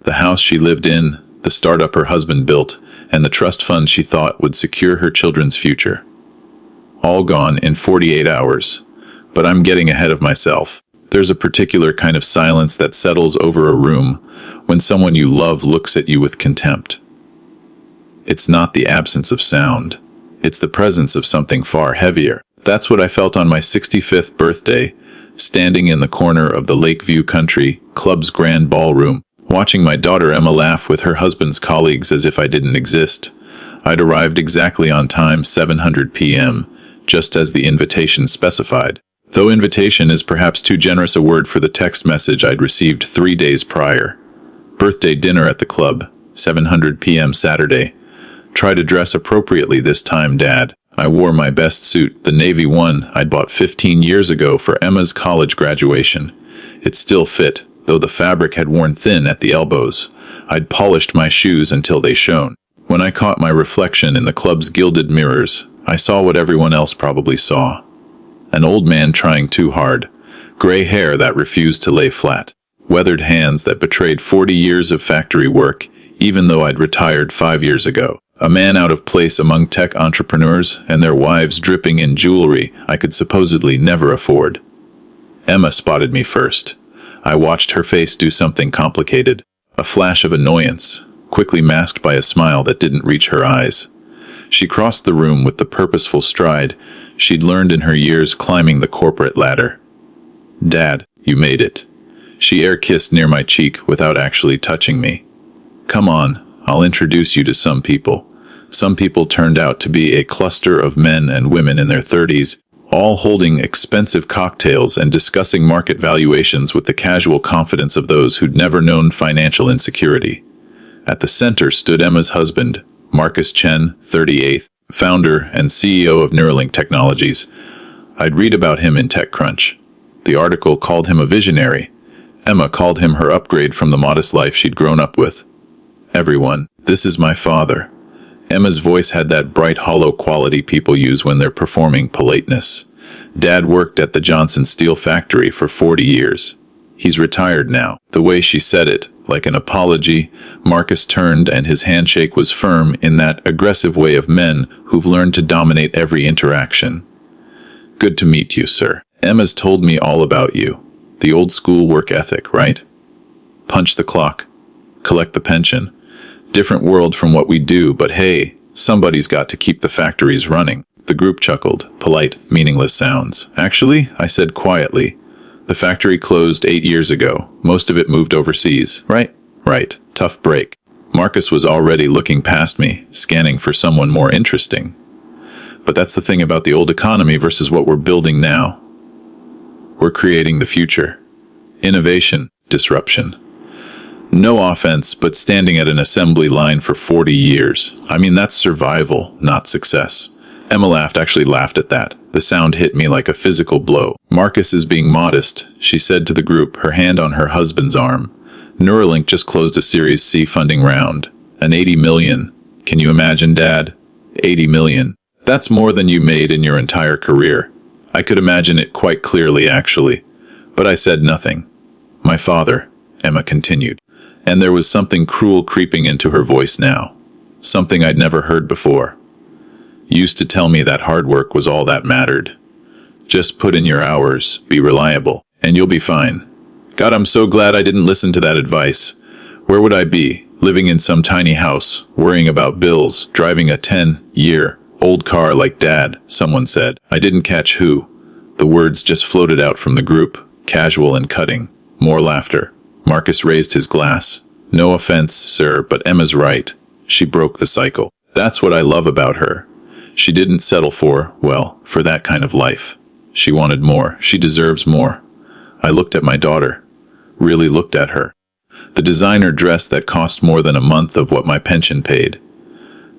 The house she lived in, the startup her husband built, and the trust fund she thought would secure her children's future. All gone in 48 hours. But I'm getting ahead of myself. There's a particular kind of silence that settles over a room when someone you love looks at you with contempt. It's not the absence of sound. It's the presence of something far heavier. That's what I felt on my 65th birthday, standing in the corner of the Lakeview Country Club's grand ballroom, watching my daughter Emma laugh with her husband's colleagues as if I didn't exist. I'd arrived exactly on time, 7:00 p.m., just as the invitation specified. Though invitation is perhaps too generous a word for the text message I'd received 3 days prior. Birthday dinner at the club, 7:00 p.m. Saturday. Try to dress appropriately this time, Dad. I wore my best suit, the navy one I'd bought 15 years ago for Emma's college graduation. It still fit, though the fabric had worn thin at the elbows. I'd polished my shoes until they shone. When I caught my reflection in the club's gilded mirrors, I saw what everyone else probably saw. An old man trying too hard, gray hair that refused to lay flat, weathered hands that betrayed 40 years of factory work, even though I'd retired 5 years ago. A man out of place among tech entrepreneurs and their wives dripping in jewelry I could supposedly never afford. Emma spotted me first. I watched her face do something complicated, a flash of annoyance, quickly masked by a smile that didn't reach her eyes. She crossed the room with the purposeful stride she'd learned in her years climbing the corporate ladder. Dad, you made it. She air-kissed near my cheek without actually touching me. Come on, I'll introduce you to some people. Some people turned out to be a cluster of men and women in their 30s, all holding expensive cocktails and discussing market valuations with the casual confidence of those who'd never known financial insecurity. At the center stood Emma's husband, Marcus Chen, 38th, founder and CEO of Neuralink Technologies. I'd read about him in TechCrunch. The article called him a visionary. Emma called him her upgrade from the modest life she'd grown up with. Everyone, this is my father. Emma's voice had that bright, hollow quality people use when they're performing politeness. Dad worked at the Johnson Steel factory for 40 years. He's retired now. The way she said it, like an apology, Marcus turned and his handshake was firm in that aggressive way of men who've learned to dominate every interaction. Good to meet you, sir. Emma's told me all about you. The old school work ethic, right? Punch the clock. Collect the pension. Different world from what we do, but hey, somebody's got to keep the factories running. The group chuckled, polite, meaningless sounds. Actually, I said quietly, the factory closed 8 years ago. Most of it moved overseas. Right? Right. Tough break. Marcus was already looking past me, scanning for someone more interesting. But that's the thing about the old economy versus what we're building now. We're creating the future. Innovation, disruption. No offense, but standing at an assembly line for 40 years. I mean, that's survival, not success. Emma laughed, actually laughed at that. The sound hit me like a physical blow. Marcus is being modest, she said to the group, her hand on her husband's arm. Neuralink just closed a Series C funding round. An 80 million. Can you imagine, Dad? 80 million. That's more than you made in your entire career. I could imagine it quite clearly, actually. But I said nothing. My father, Emma continued. And there was something cruel creeping into her voice now. Something I'd never heard before. Used to tell me that hard work was all that mattered. Just put in your hours, be reliable, and you'll be fine. God, I'm so glad I didn't listen to that advice. Where would I be? Living in some tiny house, worrying about bills, driving a 10-year-old car like Dad, someone said. I didn't catch who. The words just floated out from the group, casual and cutting. More laughter. Marcus raised his glass. No offense, sir, but Emma's right. She broke the cycle. That's what I love about her. She didn't settle for that kind of life. She wanted more. She deserves more. I looked at my daughter. Really looked at her. The designer dress that cost more than a month of what my pension paid.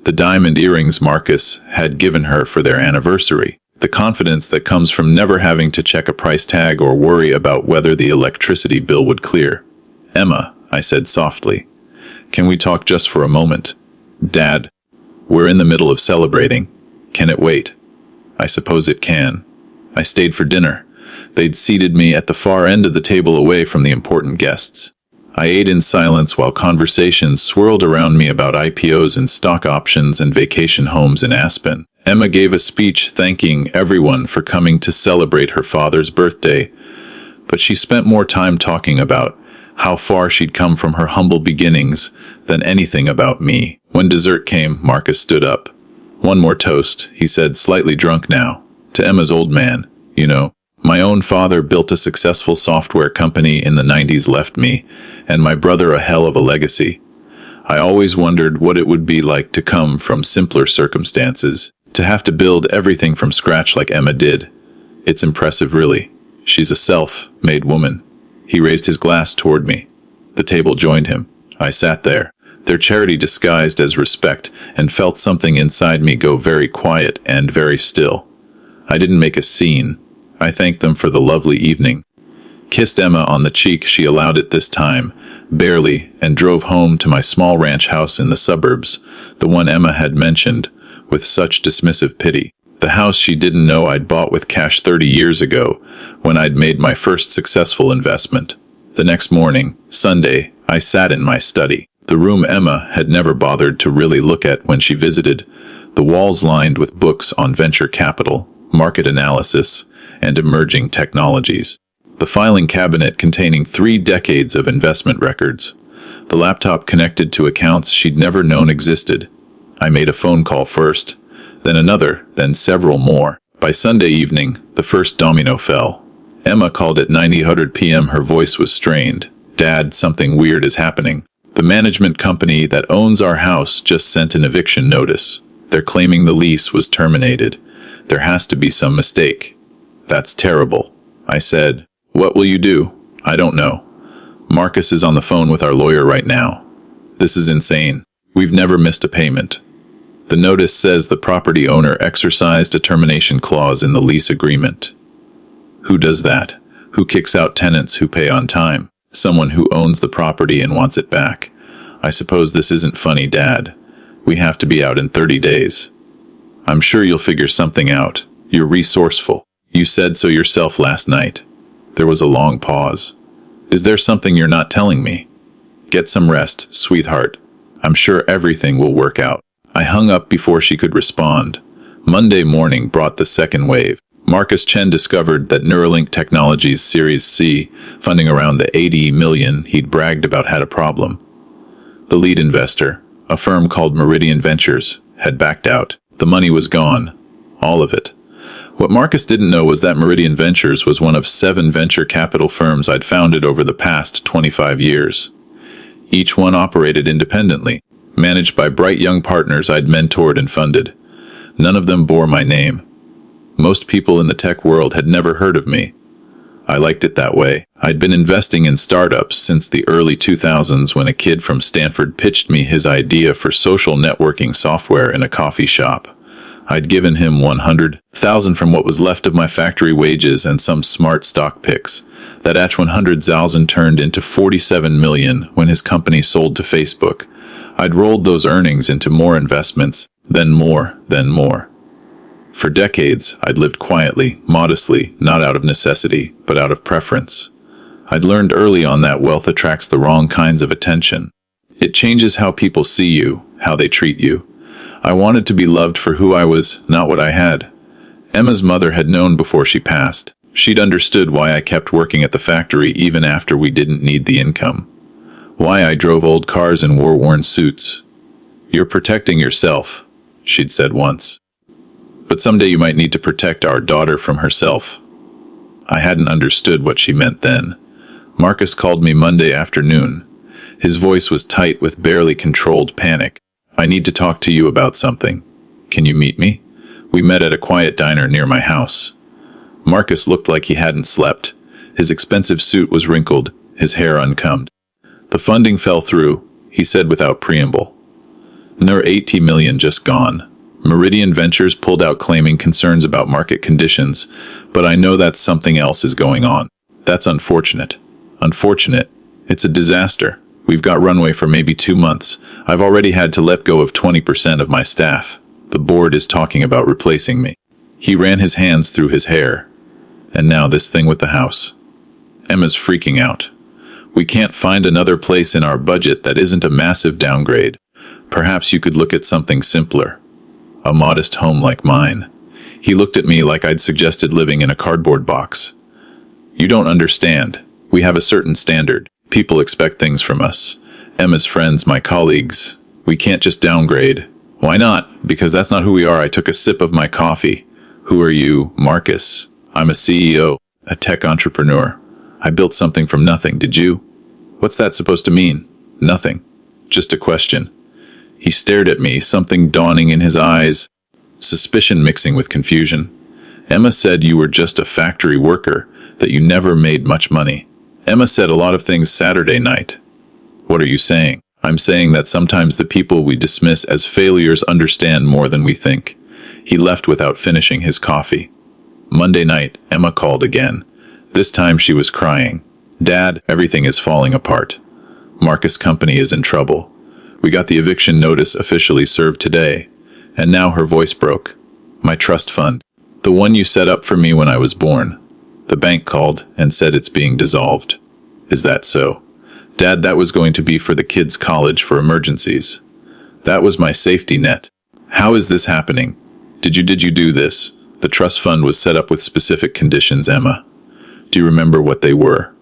The diamond earrings Marcus had given her for their anniversary. The confidence that comes from never having to check a price tag or worry about whether the electricity bill would clear. Emma, I said softly, can we talk just for a moment? Dad, we're in the middle of celebrating. Can it wait? I suppose it can. I stayed for dinner. They'd seated me at the far end of the table away from the important guests. I ate in silence while conversations swirled around me about IPOs and stock options and vacation homes in Aspen. Emma gave a speech thanking everyone for coming to celebrate her father's birthday, but she spent more time talking about how far she'd come from her humble beginnings than anything about me. When dessert came, Marcus stood up. "One more toast," he said, slightly drunk now, to Emma's old man. "You know, my own father built a successful software company in the 90s, left me, and my brother, a hell of a legacy. I always wondered what it would be like to come from simpler circumstances, to have to build everything from scratch like Emma did. It's impressive, really. She's a self-made woman." He raised his glass toward me. The table joined him. I sat there, their charity disguised as respect, and felt something inside me go very quiet and very still. I didn't make a scene. I thanked them for the lovely evening, kissed Emma on the cheek she allowed it this time, barely, and drove home to my small ranch house in the suburbs, the one Emma had mentioned, with such dismissive pity. The house she didn't know I'd bought with cash 30 years ago, when I'd made my first successful investment. The next morning, Sunday, I sat in my study, the room Emma had never bothered to really look at when she visited, the walls lined with books on venture capital, market analysis, and emerging technologies. The filing cabinet containing 3 decades of investment records. The laptop connected to accounts she'd never known existed. I made a phone call first, then another, then several more. By Sunday evening, the first domino fell. Emma called at 9:00 p.m. Her voice was strained. "Dad, something weird is happening. The management company that owns our house just sent an eviction notice. They're claiming the lease was terminated. There has to be some mistake." "That's terrible," I said. "What will you do?" "I don't know. Marcus is on the phone with our lawyer right now. This is insane. We've never missed a payment. The notice says the property owner exercised a termination clause in the lease agreement." "Who does that? Who kicks out tenants who pay on time?" "Someone who owns the property and wants it back. I suppose this isn't funny, Dad. We have to be out in 30 days. "I'm sure you'll figure something out. You're resourceful. You said so yourself last night." There was a long pause. "Is there something you're not telling me?" "Get some rest, sweetheart. I'm sure everything will work out." I hung up before she could respond. Monday morning brought the second wave. Marcus Chen discovered that Neuralink Technologies Series C, funding around the $80 million he'd bragged about, had a problem. The lead investor, a firm called Meridian Ventures, had backed out. The money was gone. All of it. What Marcus didn't know was that Meridian Ventures was one of 7 venture capital firms I'd founded over the past 25 years. Each one operated independently, managed by bright young partners I'd mentored and funded. None of them bore my name. Most people in the tech world had never heard of me. I liked it that way. I'd been investing in startups since the early 2000s when a kid from Stanford pitched me his idea for social networking software in a coffee shop. I'd given him $100,000 from what was left of my factory wages and some smart stock picks. That $100,000 turned into $47 million when his company sold to Facebook. I'd rolled those earnings into more investments, then more, then more. For decades, I'd lived quietly, modestly, not out of necessity, but out of preference. I'd learned early on that wealth attracts the wrong kinds of attention. It changes how people see you, how they treat you. I wanted to be loved for who I was, not what I had. Emma's mother had known before she passed. She'd understood why I kept working at the factory even after we didn't need the income. Why I drove old cars and wore worn suits. "You're protecting yourself," she'd said once. "But someday you might need to protect our daughter from herself." I hadn't understood what she meant then. Marcus called me Monday afternoon. His voice was tight with barely controlled panic. "I need to talk to you about something. Can you meet me?" We met at a quiet diner near my house. Marcus looked like he hadn't slept. His expensive suit was wrinkled, his hair uncombed. "The funding fell through," he said without preamble. "There $80 million just gone. Meridian Ventures pulled out claiming concerns about market conditions, but I know that something else is going on. That's unfortunate." "Unfortunate? It's a disaster. We've got runway for maybe 2 months. I've already had to let go of 20% of my staff. The board is talking about replacing me." He ran his hands through his hair. "And now this thing with the house. Emma's freaking out. We can't find another place in our budget that isn't a massive downgrade. Perhaps you could look at something simpler. A modest home like mine. He looked at me like I'd suggested living in a cardboard box. You don't understand. We have a certain standard. People expect things from us. Emma's friends, my colleagues. We can't just downgrade. Why not? Because that's not who we are. I took a sip of my coffee. Who are you? Marcus. I'm a CEO, a tech entrepreneur. I built something from nothing, did you? What's that supposed to mean? Nothing. Just a question. He stared at me, something dawning in his eyes, suspicion mixing with confusion. Emma said you were just a factory worker, that you never made much money. Emma said a lot of things Saturday night. What are you saying? I'm saying that sometimes the people we dismiss as failures understand more than we think. He left without finishing his coffee. Monday night, Emma called again. This time she was crying. Dad, everything is falling apart. Marcus' company is in trouble. We got the eviction notice officially served today. And now her voice broke. My trust fund. The one you set up for me when I was born. The bank called and said it's being dissolved. Is that so? Dad, that was going to be for the kids' college for emergencies. That was my safety net. How is this happening? Did you do this? The trust fund was set up with specific conditions, Emma. Do you remember what they were?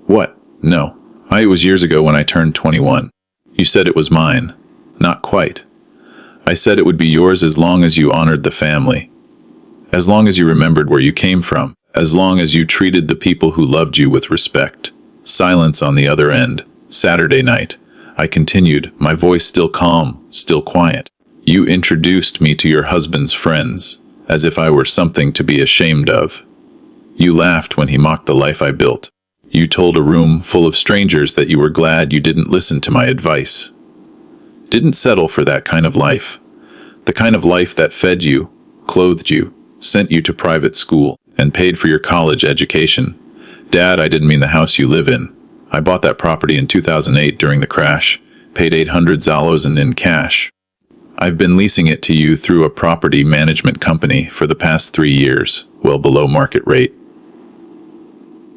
What? No. It was years ago when I turned 21. You said it was mine. Not quite. I said it would be yours as long as you honored the family. As long as you remembered where you came from. As long as you treated the people who loved you with respect. Silence on the other end. Saturday night. I continued, my voice still calm, still quiet. You introduced me to your husband's friends, as if I were something to be ashamed of. You laughed when he mocked the life I built. You told a room full of strangers that you were glad you didn't listen to my advice. Didn't settle for that kind of life. The kind of life that fed you, clothed you, sent you to private school, and paid for your college education. Dad, I didn't mean the house you live in. I bought that property in 2008 during the crash, paid $800 in cash. I've been leasing it to you through a property management company for the past 3 years, well below market rate.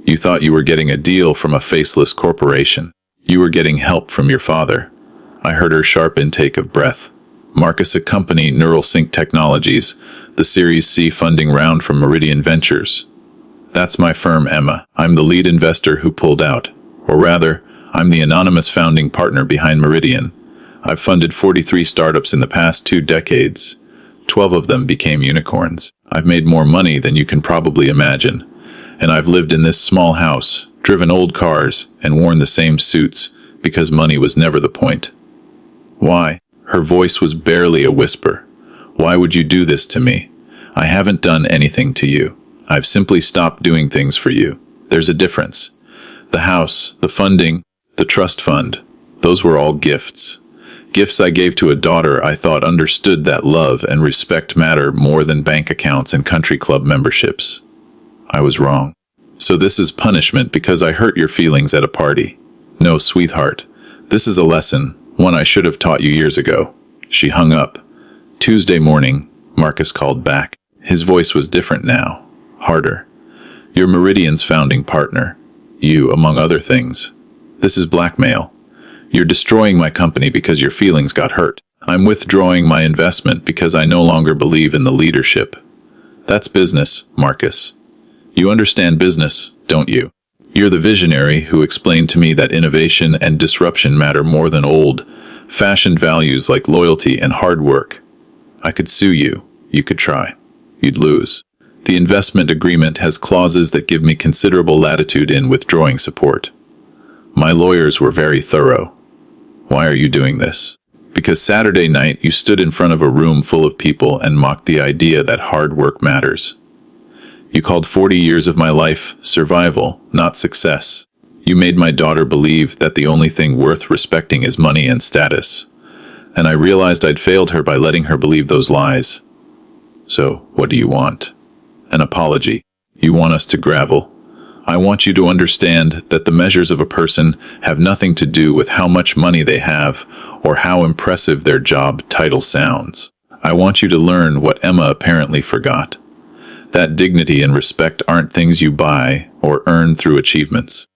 You thought you were getting a deal from a faceless corporation. You were getting help from your father. I heard her sharp intake of breath. Marcus, a company, Neural Sync Technologies, the Series C funding round from Meridian Ventures. That's my firm, Emma. I'm the lead investor who pulled out. Or rather, I'm the anonymous founding partner behind Meridian. I've funded 43 startups in the past 2 decades. 12 of them became unicorns. I've made more money than you can probably imagine. And I've lived in this small house, driven old cars, and worn the same suits, because money was never the point. Why? Her voice was barely a whisper. Why would you do this to me? I haven't done anything to you. I've simply stopped doing things for you. There's a difference. The house, the funding, the trust fund, those were all gifts. Gifts I gave to a daughter I thought understood that love and respect matter more than bank accounts and country club memberships. I was wrong. So this is punishment because I hurt your feelings at a party. No, sweetheart. This is a lesson, one I should have taught you years ago. She hung up. Tuesday morning, Marcus called back. His voice was different now, harder. You're Meridian's founding partner. You, among other things. This is blackmail. You're destroying my company because your feelings got hurt. I'm withdrawing my investment because I no longer believe in the leadership. That's business, Marcus. You understand business, don't you? You're the visionary who explained to me that innovation and disruption matter more than old-fashioned values like loyalty and hard work. I could sue you. You could try. You'd lose. The investment agreement has clauses that give me considerable latitude in withdrawing support. My lawyers were very thorough. Why are you doing this? Because Saturday night you stood in front of a room full of people and mocked the idea that hard work matters. You called 40 years of my life survival, not success. You made my daughter believe that the only thing worth respecting is money and status. And I realized I'd failed her by letting her believe those lies. So, what do you want? An apology. You want us to gravel. I want you to understand that the measures of a person have nothing to do with how much money they have or how impressive their job title sounds. I want you to learn what Emma apparently forgot. That dignity and respect aren't things you buy or earn through achievements.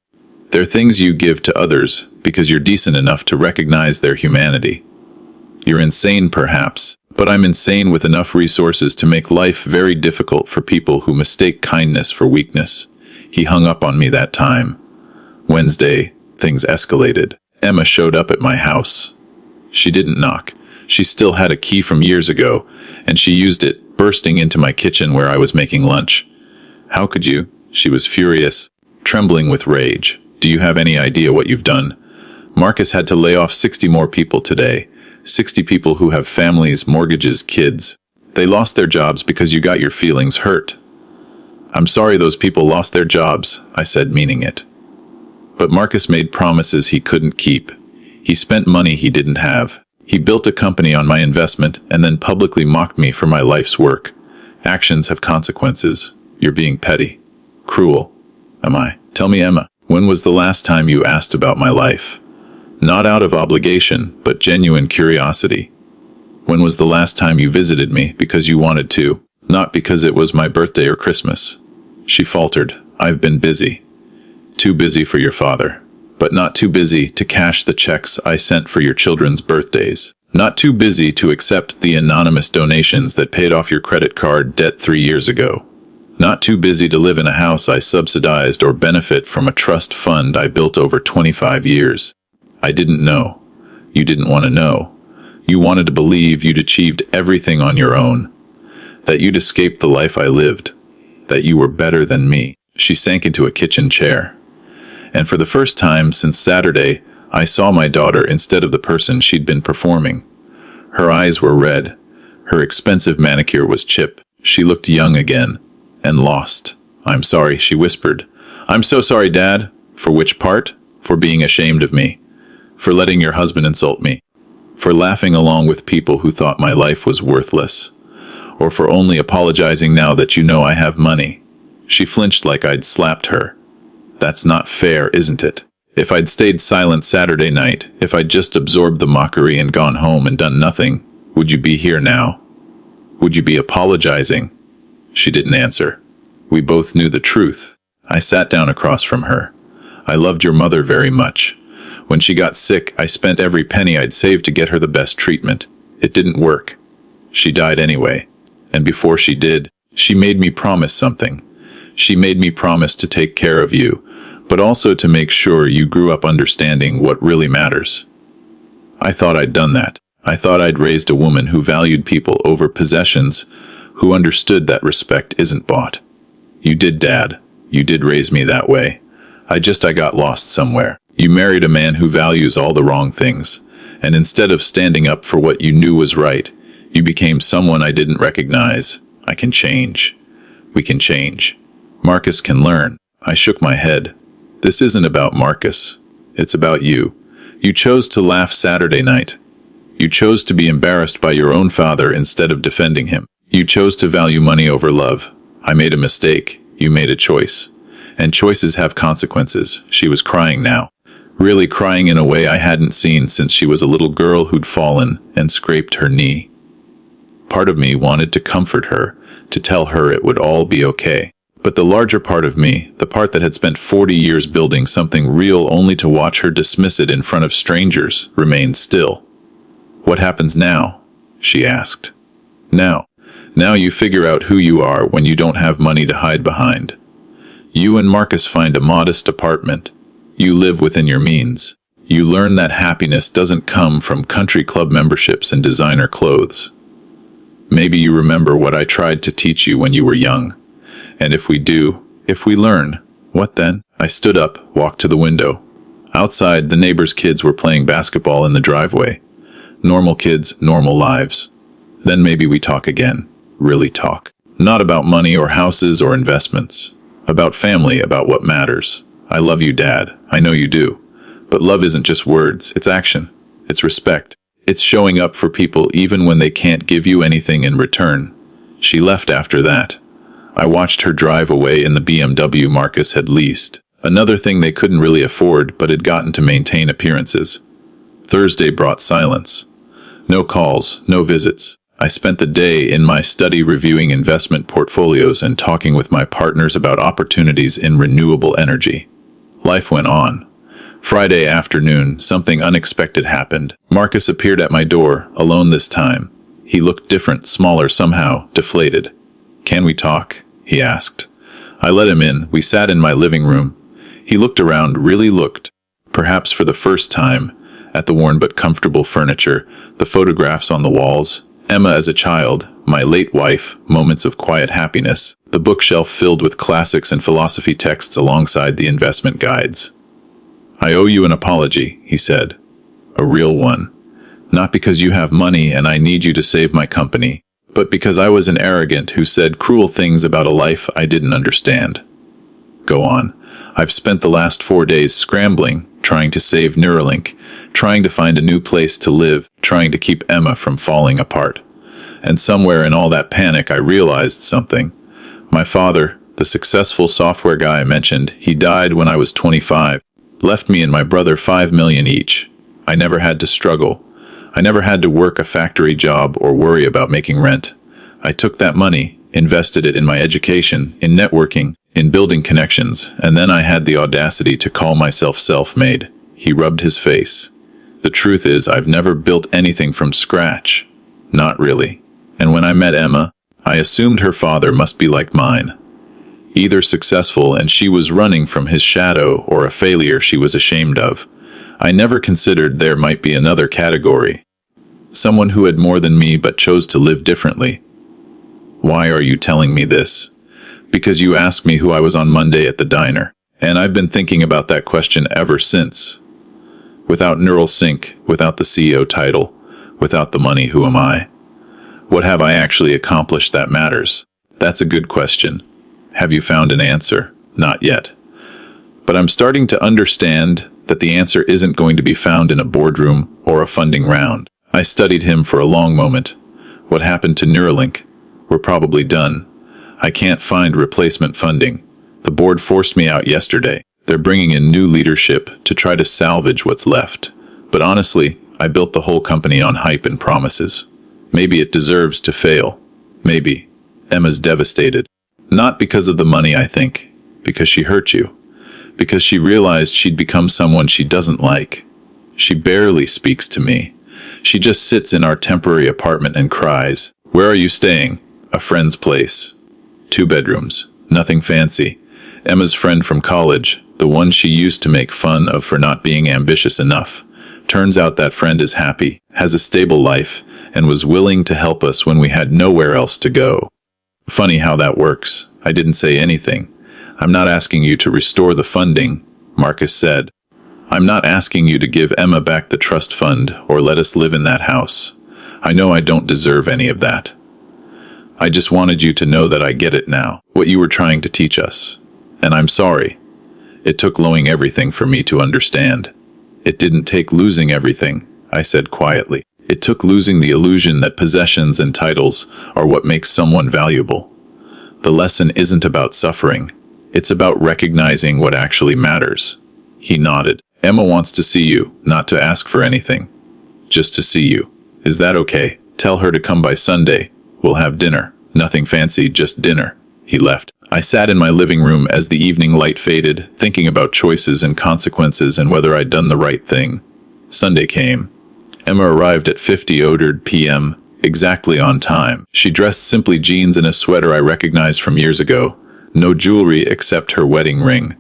They're things you give to others because you're decent enough to recognize their humanity. You're insane, perhaps, but I'm insane with enough resources to make life very difficult for people who mistake kindness for weakness. He hung up on me that time. Wednesday, things escalated. Emma showed up at my house. She didn't knock. She still had a key from years ago, and she used it, bursting into my kitchen where I was making lunch. How could you? She was furious, trembling with rage. Do you have any idea what you've done? Marcus had to lay off 60 more people today. 60 people who have families, mortgages, kids. They lost their jobs because you got your feelings hurt. I'm sorry those people lost their jobs, I said, meaning it. But Marcus made promises he couldn't keep. He spent money he didn't have. He built a company on my investment and then publicly mocked me for my life's work. Actions have consequences. You're being petty. Cruel. Am I? Tell me, Emma, when was the last time you asked about my life? Not out of obligation, but genuine curiosity. When was the last time you visited me because you wanted to, not because it was my birthday or Christmas? She faltered. I've been busy. Too busy for your father, but not too busy to cash the checks I sent for your children's birthdays. Not too busy to accept the anonymous donations that paid off your credit card debt 3 years ago. Not too busy to live in a house I subsidized or benefit from a trust fund I built over 25 years. I didn't know. You didn't want to know. You wanted to believe you'd achieved everything on your own. That you'd escaped the life I lived. That you were better than me. She sank into a kitchen chair. And for the first time since Saturday, I saw my daughter instead of the person she'd been performing. Her eyes were red. Her expensive manicure was chipped. She looked young again. And lost. I'm sorry, she whispered. I'm so sorry, Dad. For which part? For being ashamed of me. For letting your husband insult me. For laughing along with people who thought my life was worthless. Or for only apologizing now that you know I have money. She flinched like I'd slapped her. That's not fair, isn't it? If I'd stayed silent Saturday night, if I'd just absorbed the mockery and gone home and done nothing, would you be here now? Would you be apologizing? She didn't answer. We both knew the truth. I sat down across from her. I loved your mother very much. When she got sick, I spent every penny I'd saved to get her the best treatment. It didn't work. She died anyway. And before she did, she made me promise something. She made me promise to take care of you, but also to make sure you grew up understanding what really matters. I thought I'd done that. I thought I'd raised a woman who valued people over possessions, who understood that respect isn't bought. You did, Dad. You did raise me that way. I got lost somewhere. You married a man who values all the wrong things, and instead of standing up for what you knew was right, you became someone I didn't recognize. I can change. We can change. Marcus can learn. I shook my head. This isn't about Marcus. It's about you. You chose to laugh Saturday night. You chose to be embarrassed by your own father instead of defending him. You chose to value money over love. I made a mistake. You made a choice. And choices have consequences. She was crying now. Really crying in a way I hadn't seen since she was a little girl who'd fallen and scraped her knee. Part of me wanted to comfort her, to tell her it would all be okay. But the larger part of me, the part that had spent 40 years building something real only to watch her dismiss it in front of strangers, remained still. What happens now? She asked. Now you figure out who you are when you don't have money to hide behind. You and Marcus find a modest apartment. You live within your means. You learn that happiness doesn't come from country club memberships and designer clothes. Maybe you remember what I tried to teach you when you were young. And if we learn, what then? I stood up, walked to the window. Outside, the neighbors' kids were playing basketball in the driveway. Normal kids, normal lives. Then maybe we talk again. Really talk. Not about money or houses or investments. About family, about what matters. I love you, Dad. I know you do. But love isn't just words, it's action. It's respect. It's showing up for people even when they can't give you anything in return. She left after that. I watched her drive away in the BMW Marcus had leased. Another thing they couldn't really afford but had gotten to maintain appearances. Thursday brought silence. No calls, no visits. I spent the day in my study reviewing investment portfolios and talking with my partners about opportunities in renewable energy. Life went on. Friday afternoon, something unexpected happened. Marcus appeared at my door, alone this time. He looked different, smaller, somehow deflated. "Can we talk?" he asked. I let him in. We sat in my living room. He looked around, really looked, perhaps for the first time, at the worn but comfortable furniture, the photographs on the walls, Emma as a child, my late wife, moments of quiet happiness, the bookshelf filled with classics and philosophy texts alongside the investment guides. "I owe you an apology," he said. "A real one. Not because you have money and I need you to save my company, but because I was an arrogant who said cruel things about a life I didn't understand." "Go on." "I've spent the last 4 days scrambling, trying to save Neuralink, trying to find a new place to live, trying to keep Emma from falling apart. And somewhere in all that panic I realized something. My father, the successful software guy I mentioned, he died when I was 25, left me and my brother $5 million each. I never had to struggle. I never had to work a factory job or worry about making rent. I took that money, invested it in my education, in networking, in building connections, and then I had the audacity to call myself self-made." He rubbed his face. "The truth is, I've never built anything from scratch. Not really. And when I met Emma, I assumed her father must be like mine. Either successful and she was running from his shadow, or a failure she was ashamed of. I never considered there might be another category. Someone who had more than me but chose to live differently." "Why are you telling me this?" "Because you asked me who I was on Monday at the diner, and I've been thinking about that question ever since. Without neural sync, without the CEO title, without the money, who am I? What have I actually accomplished that matters? That's a good question. Have you found an answer? Not yet. But I'm starting to understand that the answer isn't going to be found in a boardroom or a funding round." I studied him for a long moment. "What happened to Neuralink? We're probably done. I can't find replacement funding. The board forced me out yesterday. They're bringing in new leadership to try to salvage what's left. But honestly, I built the whole company on hype and promises. Maybe it deserves to fail. Maybe." Emma's devastated. "Not because of the money, I think. Because she hurt you. Because she realized she'd become someone she doesn't like. She barely speaks to me. She just sits in our temporary apartment and cries. Where are you staying?" "A friend's place. 2 bedrooms. Nothing fancy. Emma's friend from college, the one she used to make fun of for not being ambitious enough. Turns out that friend is happy, has a stable life, and was willing to help us when we had nowhere else to go." Funny how that works. I didn't say anything. "I'm not asking you to restore the funding," Marcus said. "I'm not asking you to give Emma back the trust fund or let us live in that house. I know I don't deserve any of that. I just wanted you to know that I get it now, what you were trying to teach us. And I'm sorry. It took losing everything for me to understand." "It didn't take losing everything," I said quietly. "It took losing the illusion that possessions and titles are what makes someone valuable. The lesson isn't about suffering. It's about recognizing what actually matters." He nodded. "Emma wants to see you, not to ask for anything. Just to see you. Is that okay? Tell her to come by Sunday. We'll have dinner. Nothing fancy, just dinner." He left. I sat in my living room as the evening light faded, thinking about choices and consequences and whether I'd done the right thing. Sunday came. Emma arrived at 50:00 p.m., exactly on time. She dressed simply, jeans and a sweater I recognized from years ago. No jewelry except her wedding ring.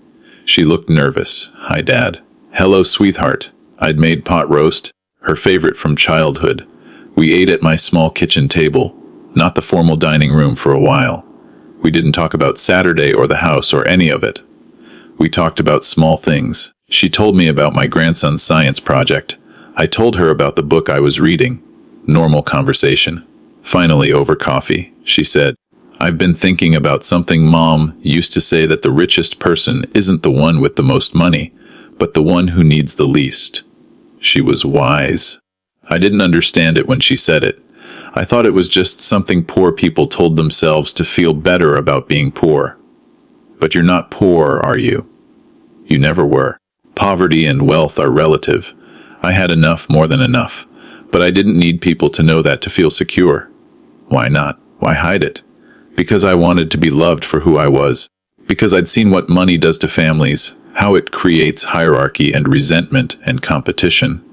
She looked nervous. "Hi, Dad." "Hello, sweetheart." I'd made pot roast, her favorite from childhood. We ate at my small kitchen table, not the formal dining room, for a while. We didn't talk about Saturday or the house or any of it. We talked about small things. She told me about my grandson's science project. I told her about the book I was reading. Normal conversation. Finally, over coffee, she said, "I've been thinking about something Mom used to say, that the richest person isn't the one with the most money, but the one who needs the least." She was wise. I didn't understand it when she said it. I thought it was just something poor people told themselves to feel better about being poor. But you're not poor, are you? You never were. Poverty and wealth are relative. I had enough, more than enough. But I didn't need people to know that to feel secure. Why not? Why hide it? Because I wanted to be loved for who I was. Because I'd seen what money does to families, how it creates hierarchy and resentment and competition.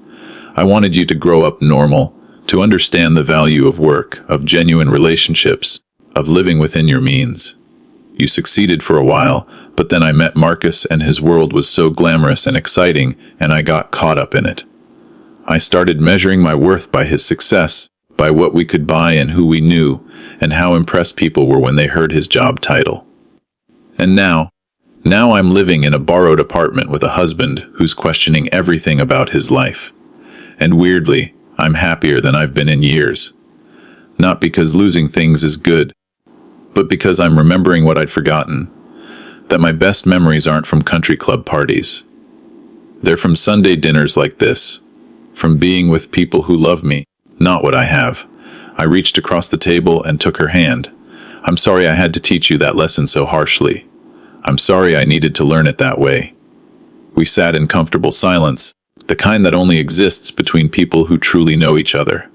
I wanted you to grow up normal, to understand the value of work, of genuine relationships, of living within your means. You succeeded for a while, but then I met Marcus and his world was so glamorous and exciting, and I got caught up in it. I started measuring my worth by his success, by what we could buy and who we knew, and how impressed people were when they heard his job title. And now I'm living in a borrowed apartment with a husband who's questioning everything about his life. And weirdly, I'm happier than I've been in years. Not because losing things is good, but because I'm remembering what I'd forgotten. That my best memories aren't from country club parties. They're from Sunday dinners like this. From being with people who love me, not what I have. I reached across the table and took her hand. I'm sorry I had to teach you that lesson so harshly. I'm sorry I needed to learn it that way. We sat in comfortable silence, the kind that only exists between people who truly know each other.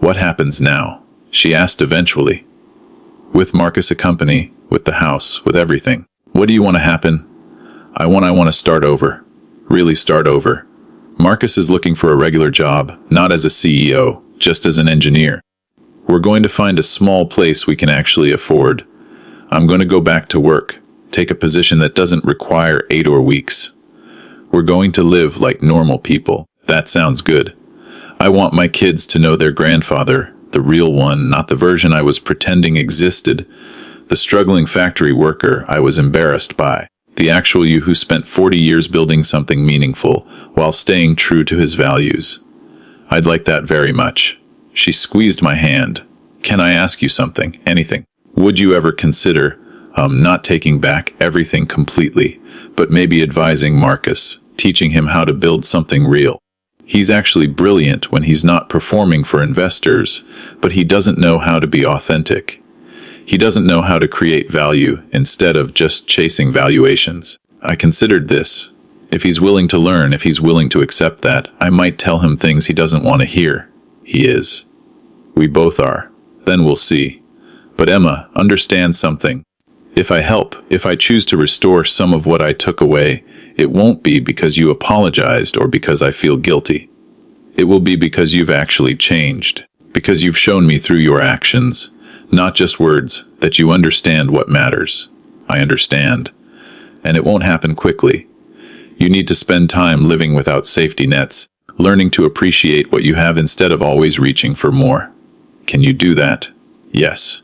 What happens now? She asked eventually. With Marcus a company, with the house, with everything. What do you want to happen? I want to start over. Really start over. Marcus is looking for a regular job, not as a CEO, just as an engineer. We're going to find a small place we can actually afford. I'm going to go back to work, take a position that doesn't require 8 weeks. We're going to live like normal people. That sounds good. I want my kids to know their grandfather, the real one, not the version I was pretending existed, the struggling factory worker I was embarrassed by, the actual you who spent 40 years building something meaningful while staying true to his values. I'd like that very much. She squeezed my hand. Can I ask you something? Anything? Would you ever consider, not taking back everything completely, but maybe advising Marcus, teaching him how to build something real? He's actually brilliant when he's not performing for investors, but he doesn't know how to be authentic. He doesn't know how to create value instead of just chasing valuations. I considered this. If he's willing to learn, if he's willing to accept that, I might tell him things he doesn't want to hear. He is. We both are. Then we'll see. But Emma, understand something. If I help, if I choose to restore some of what I took away, it won't be because you apologized or because I feel guilty. It will be because you've actually changed, because you've shown me through your actions, not just words, that you understand what matters. I understand. And it won't happen quickly. You need to spend time living without safety nets, learning to appreciate what you have instead of always reaching for more. Can you do that? Yes.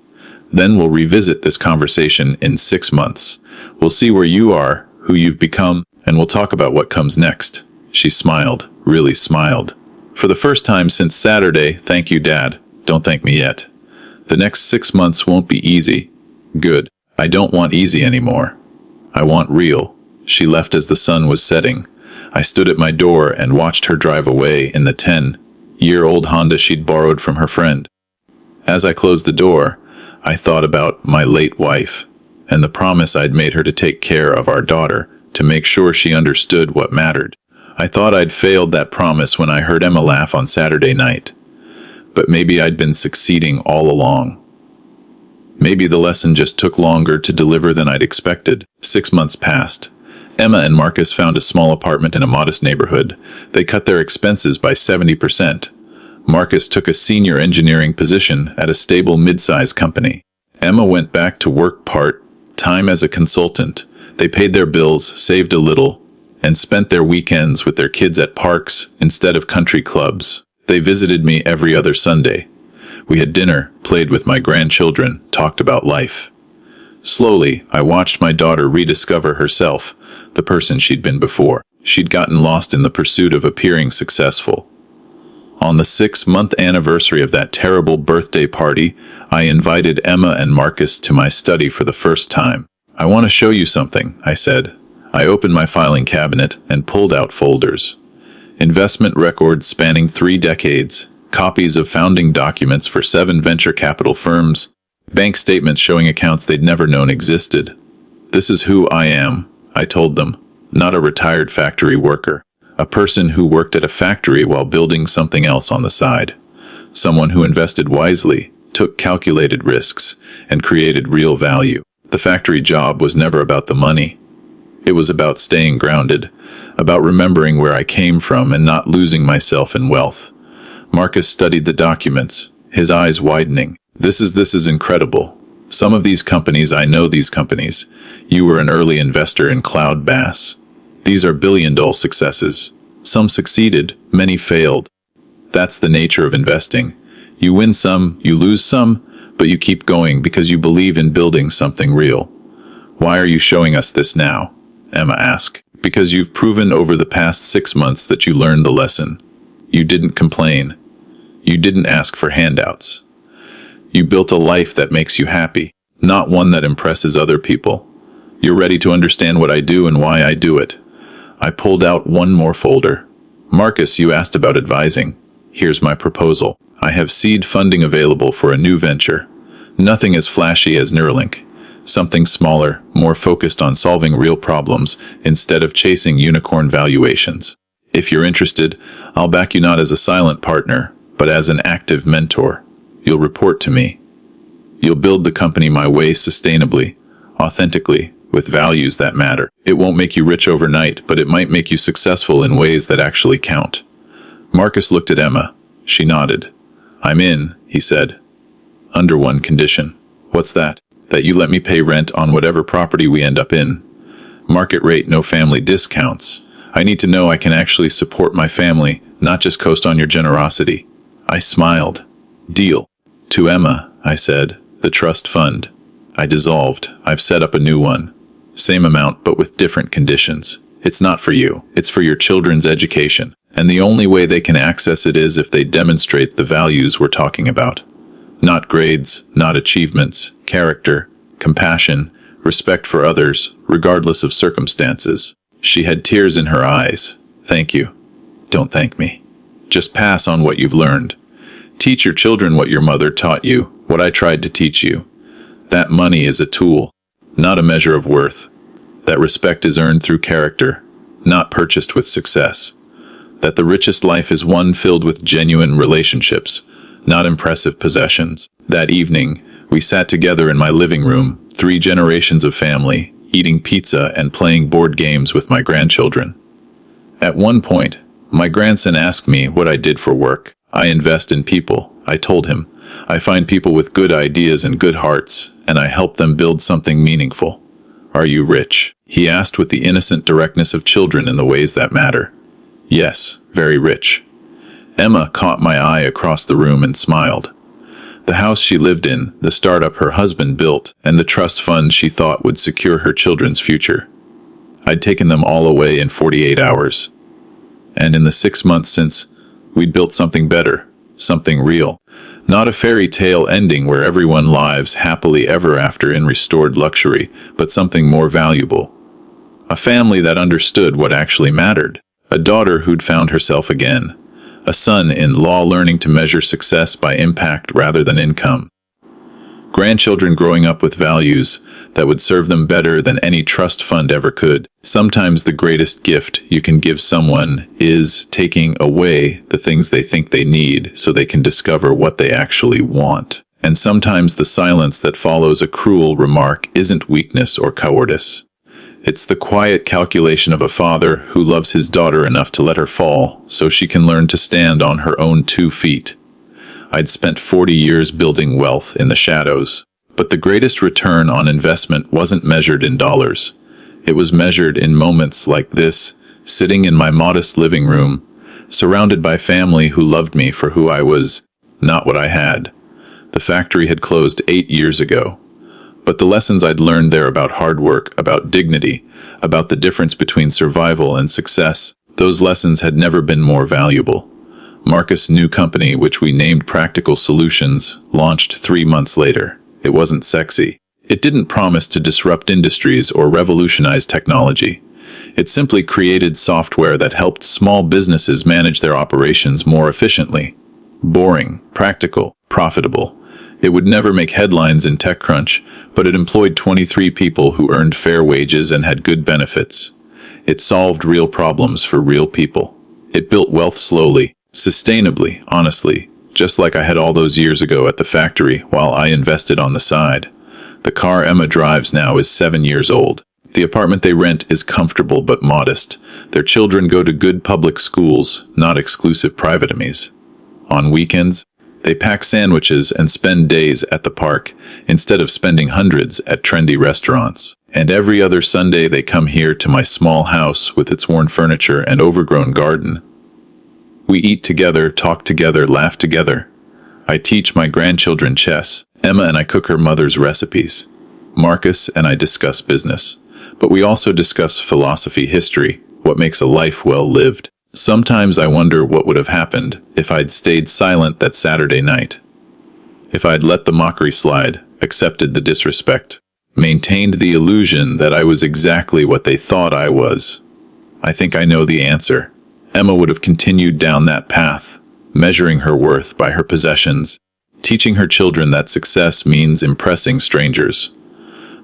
Then we'll revisit this conversation in 6 months. We'll see where you are, who you've become, and we'll talk about what comes next. She smiled, really smiled. For the first time since Saturday, thank you, Dad. Don't thank me yet. The next 6 months won't be easy. Good. I don't want easy anymore. I want real. She left as the sun was setting. I stood at my door and watched her drive away in the 10-year-old Honda she'd borrowed from her friend. As I closed the door, I thought about my late wife and the promise I'd made her to take care of our daughter, to make sure she understood what mattered. I thought I'd failed that promise when I heard Emma laugh on Saturday night. But maybe I'd been succeeding all along. Maybe the lesson just took longer to deliver than I'd expected. 6 months passed. Emma and Marcus found a small apartment in a modest neighborhood. They cut their expenses by 70%. Marcus took a senior engineering position at a stable mid-size company. Emma went back to work part-time as a consultant. They paid their bills, saved a little, and spent their weekends with their kids at parks instead of country clubs. They visited me every other Sunday. We had dinner, played with my grandchildren, talked about life. Slowly, I watched my daughter rediscover herself, the person she'd been before. She'd gotten lost in the pursuit of appearing successful. On the 6-month anniversary of that terrible birthday party, I invited Emma and Marcus to my study for the first time. I want to show you something, I said. I opened my filing cabinet and pulled out folders. Investment records spanning 3 decades, copies of founding documents for 7 venture capital firms, bank statements showing accounts they'd never known existed. This is who I am, I told them, not a retired factory worker. A person who worked at a factory while building something else on the side. Someone who invested wisely, took calculated risks, and created real value. The factory job was never about the money. It was about staying grounded, about remembering where I came from and not losing myself in wealth. Marcus studied the documents, his eyes widening. This is incredible. Some of these companies, I know these companies. You were an early investor in Cloud Bass. These are billion-dollar successes. Some succeeded, many failed. That's the nature of investing. You win some, you lose some, but you keep going because you believe in building something real. Why are you showing us this now? Emma asked. Because you've proven over the past 6 months that you learned the lesson. You didn't complain. You didn't ask for handouts. You built a life that makes you happy, not one that impresses other people. You're ready to understand what I do and why I do it. I pulled out one more folder. Marcus, you asked about advising. Here's my proposal. I have seed funding available for a new venture. Nothing as flashy as Neuralink. Something smaller, more focused on solving real problems instead of chasing unicorn valuations. If you're interested, I'll back you not as a silent partner, but as an active mentor. You'll report to me. You'll build the company my way sustainably, authentically, with values that matter. It won't make you rich overnight, but it might make you successful in ways that actually count. Marcus looked at Emma. She nodded. I'm in, he said. Under one condition. What's that? That you let me pay rent on whatever property we end up in. Market rate, no family discounts. I need to know I can actually support my family, not just coast on your generosity. I smiled. Deal. To Emma, I said, the trust fund. I dissolved. I've set up a new one. Same amount, but with different conditions. It's not for you. It's for your children's education. And the only way they can access it is if they demonstrate the values we're talking about. Not grades, not achievements, character, compassion, respect for others, regardless of circumstances. She had tears in her eyes. Thank you. Don't thank me. Just pass on what you've learned. Teach your children what your mother taught you, what I tried to teach you. That money is a tool, not a measure of worth. That respect is earned through character, not purchased with success. That the richest life is one filled with genuine relationships, not impressive possessions. That evening, we sat together in my living room, 3 generations of family, eating pizza and playing board games with my grandchildren. At one point, my grandson asked me what I did for work. I invest in people, I told him. I find people with good ideas and good hearts, and I help them build something meaningful. Are you rich? He asked with the innocent directness of children in the ways that matter. Yes, very rich. Emma caught my eye across the room and smiled. The house she lived in, the startup her husband built, and the trust fund she thought would secure her children's future. I'd taken them all away in 48 hours. And in the 6 months since, we'd built something better, something real. Not a fairy tale ending where everyone lives happily ever after in restored luxury, but something more valuable. A family that understood what actually mattered. A daughter who'd found herself again. A son-in-law learning to measure success by impact rather than income. Grandchildren growing up with values that would serve them better than any trust fund ever could. Sometimes the greatest gift you can give someone is taking away the things they think they need so they can discover what they actually want. And sometimes the silence that follows a cruel remark isn't weakness or cowardice. It's the quiet calculation of a father who loves his daughter enough to let her fall so she can learn to stand on her own 2 feet. I'd spent 40 years building wealth in the shadows, but the greatest return on investment wasn't measured in dollars. It was measured in moments like this, sitting in my modest living room, surrounded by family who loved me for who I was, not what I had. The factory had closed 8 years ago. But the lessons I'd learned there about hard work, about dignity, about the difference between survival and success, those lessons had never been more valuable. Marcus' new company, which we named Practical Solutions, launched 3 months later. It wasn't sexy. It didn't promise to disrupt industries or revolutionize technology. It simply created software that helped small businesses manage their operations more efficiently. Boring, practical, profitable. It would never make headlines in TechCrunch, but it employed 23 people who earned fair wages and had good benefits. It solved real problems for real people. It built wealth slowly, sustainably, honestly, just like I had all those years ago at the factory while I invested on the side. The car Emma drives now is 7 years old. The apartment they rent is comfortable but modest. Their children go to good public schools, not exclusive privatemies. On weekends, they pack sandwiches and spend days at the park, instead of spending hundreds at trendy restaurants. And every other Sunday they come here to my small house with its worn furniture and overgrown garden. We eat together, talk together, laugh together. I teach my grandchildren chess. Emma and I cook her mother's recipes. Marcus and I discuss business. But we also discuss philosophy, history, what makes a life well lived. Sometimes I wonder what would have happened if I'd stayed silent that Saturday night. If I'd let the mockery slide, accepted the disrespect, maintained the illusion that I was exactly what they thought I was. I think I know the answer. Emma would have continued down that path, measuring her worth by her possessions, teaching her children that success means impressing strangers.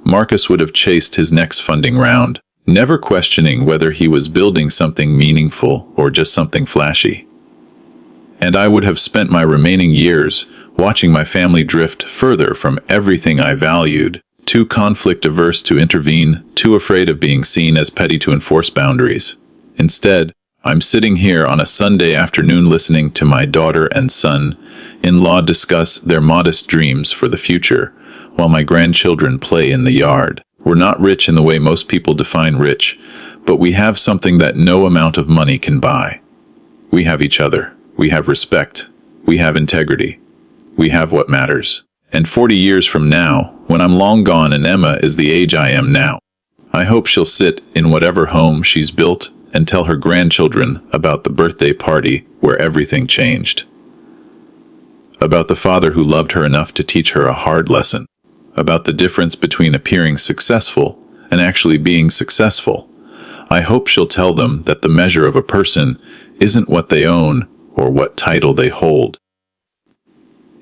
Marcus would have chased his next funding round, never questioning whether he was building something meaningful or just something flashy. And I would have spent my remaining years watching my family drift further from everything I valued, too conflict-averse to intervene, too afraid of being seen as petty to enforce boundaries. Instead, I'm sitting here on a Sunday afternoon listening to my daughter and son-in-law discuss their modest dreams for the future, while my grandchildren play in the yard. We're not rich in the way most people define rich, but we have something that no amount of money can buy. We have each other. We have respect. We have integrity. We have what matters. And 40 years from now, when I'm long gone and Emma is the age I am now, I hope she'll sit in whatever home she's built and tell her grandchildren about the birthday party where everything changed. About the father who loved her enough to teach her a hard lesson. About the difference between appearing successful and actually being successful. I hope she'll tell them that the measure of a person isn't what they own or what title they hold.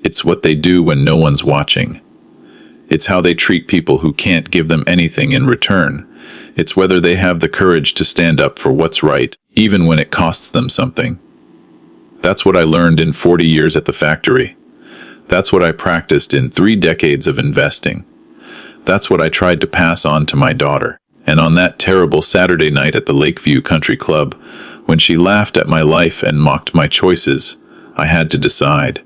It's what they do when no one's watching. It's how they treat people who can't give them anything in return. It's whether they have the courage to stand up for what's right, even when it costs them something. That's what I learned in 40 years at the factory. That's what I practiced in 3 decades of investing. That's what I tried to pass on to my daughter. And on that terrible Saturday night at the Lakeview Country Club, when she laughed at my life and mocked my choices, I had to decide.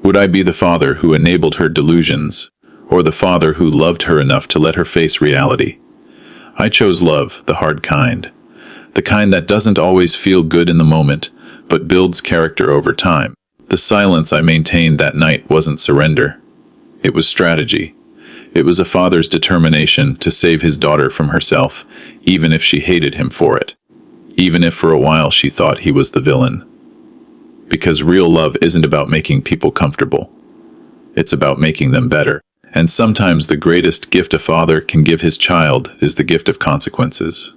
Would I be the father who enabled her delusions, or the father who loved her enough to let her face reality? I chose love, the hard kind. The kind that doesn't always feel good in the moment, but builds character over time. The silence I maintained that night wasn't surrender. It was strategy. It was a father's determination to save his daughter from herself, even if she hated him for it. Even if for a while she thought he was the villain. Because real love isn't about making people comfortable. It's about making them better. And sometimes the greatest gift a father can give his child is the gift of consequences.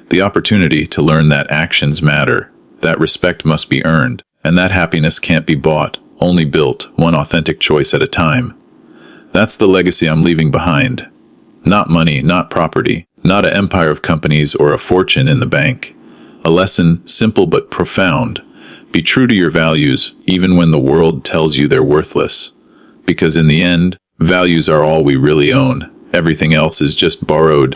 The opportunity to learn that actions matter, that respect must be earned, and that happiness can't be bought, only built, one authentic choice at a time. That's the legacy I'm leaving behind. Not money, not property, not an empire of companies or a fortune in the bank. A lesson, simple but profound. Be true to your values, even when the world tells you they're worthless. Because in the end, values are all we really own. Everything else is just borrowed